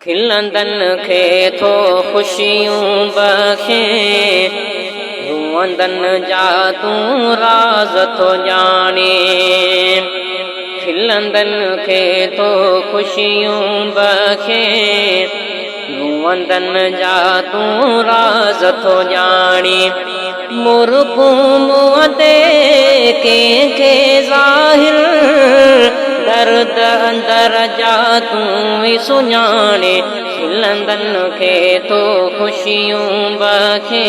खिलंदन खे थो ख़ुशियूं बख़े, रोअंदन जा तूं राज़ थो ॼाणे। खिलंदन खे थो ख़ुशियूं बख़े, रोअंदन जा तूं राज़ थो ॼाणे। मुर्गूं मुंहं ते कंहिंखे ज़ाहिर, दर्द अंदर जा तूं ई सुञाणे। खिलंदन खे थो ख़ुशियूं बख़े,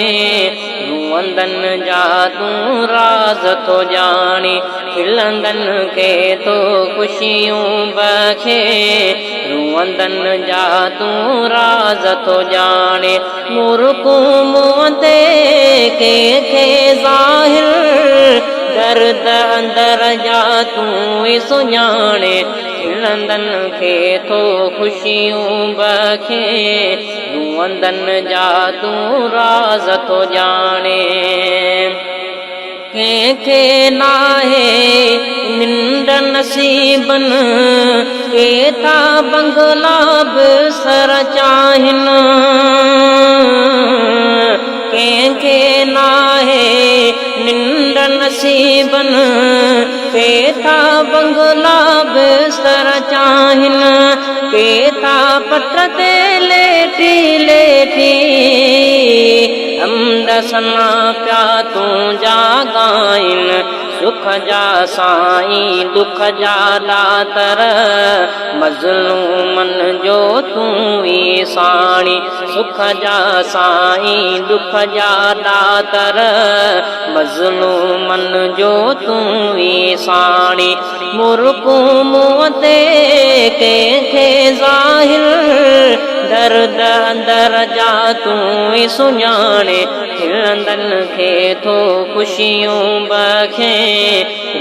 रोअंदन जा तूं राज़ थो ॼाणे। खिलंदन खे थो ख़ुशियूं बख़े, रोअंदन जा तूं राज़ थो ॼाणे। मुर्गूं मुंहं ते कंहिंखे ज़ाहिर, दर्द अंदर जा तूं ई सुञाणे। खिलंदन खे थो ख़ुशियूं बख़े, रोअंदन जा तूं राज़ थो ॼाणे। कंहिंखे नाहे निंड नसीबनि, के था बंगला बि सर चाहिनि। कंहिंखे नाहे निंड नसीबनि, के था बंगला बि सर चाहिनि। के था पट ते लेटी लेटी, हमद सना पिया तूं जा ॻाइनि। सुख जा साईं दुख जा दातर, मज़लूमन जो तूं ई साणी। सुख जा साईं दुख जा दातर, मज़लूमन जो तूं ई साणी। मुर्गूं मुंहं ते कंहिंखे ज़ाहिर, दर्द अंदर जा तूं ई सुञाणे। खिलंदन खे थो ख़ुशियूं बख़े,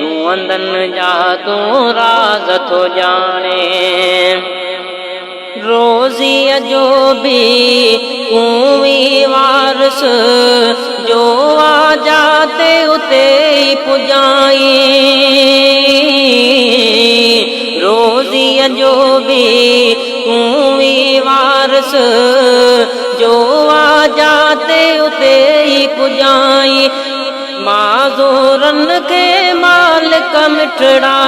रोअंदन जा तूं राज़ थो ॼाणे। रोज़ीअ जो बि तूं ई वारिस, जो आजा ते उते ई पुॼाई। रोज़ीअ जो बि तूं ई वारिस, जो आजा ते उते ई पुॼाई। माज़ूरन खे मालिक मिठड़ा,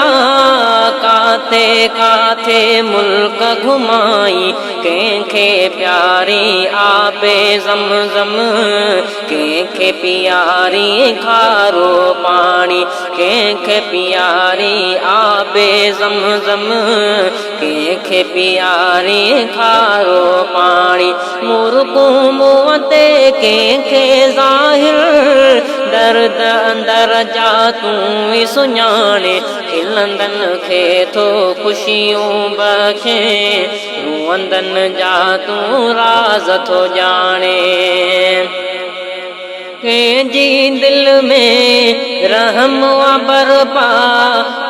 काथे काथे मुल्क घुमाई। कंहिंखे प्यारी आबे ज़मज़म, कंहिंखे प्यारी खारो पाणी। कंहिंखे प्यारी आबे ज़मज़म, कंहिंखे प्यारी खारो पाणी। मुर्गूं मुंहं ते कंहिंखे ज़ाहिर, दर्द अंदर जा तूं ई सुञाणे। खिलंदन खे थो ख़ुशियूं बख़े, रोअंदन जा तूं राज़ थो ॼाणे। कंहिंजी दिल में रहम आ बरपा,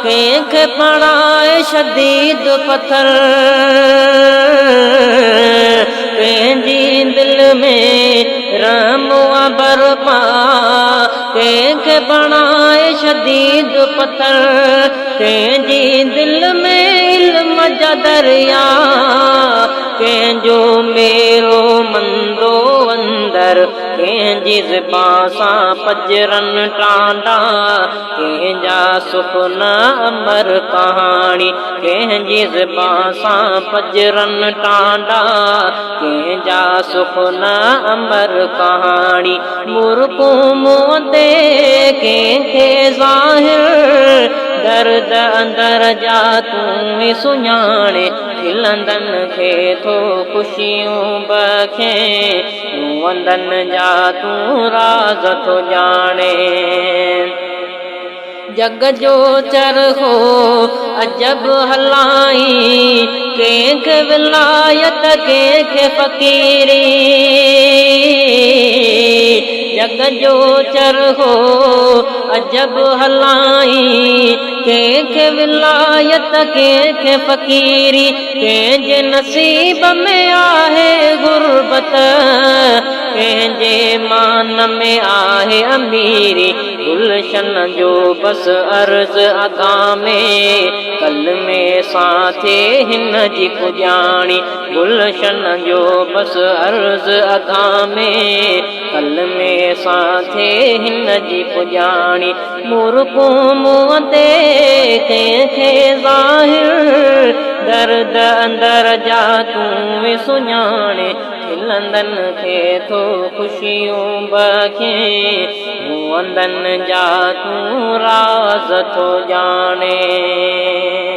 कंहिंखे पढ़ाए शदीद पत्थर। कंहिंजी दिल में रहम आ बरपा, कंहिंखे बणाए शदीद पत्थर। कंहिंजी दिल में इल्म जा दरिया, कंहिंजो मेरो मंदो अंदर। कंहिंजी ज़बां सां पजरन टांडा, कंहिंजा सुपना अमर कहाणी। कंहिंजी ज़बां सां पजरन टांडा, कंहिंजा सुपना अमर कहाणी। मुर्गूं मुंहं ते कंहिंखे ज़ाहिर, दर्द अंदर जा तूं ई सुञाणे। खिलंदन खे थो ख़ुशियूं बख़े, रोअंदन जा तूं राज़ थो ॼाणे। जग जो चरखो अजब हलाई, कंहिंखे विलायत कंहिंखे फ़क़ीरी। जग जो चरखो अजब हलाई कंहिंखे विलायत कंहिंखे फ़क़ीरी कंहिंजे नसीब में आहे गुरबत कंहिंजे मान में आहे अमीरी गुलशन जो बस अर्ज़ अदा में कल में साथे हिन जी पुॼाणी गुलशन जो बस अर्ज़ अदा में कल में साथे हिन जी पुॼाणी मुर्गूं मुंहं ते कंहिंखे ज़ाहिर दर्द अंदर जा तूं सुञाणे खिलंदनि खे थो ख़ुशियूं बखे मुंहंदनि जा तूं राज़ थो ॼाणे।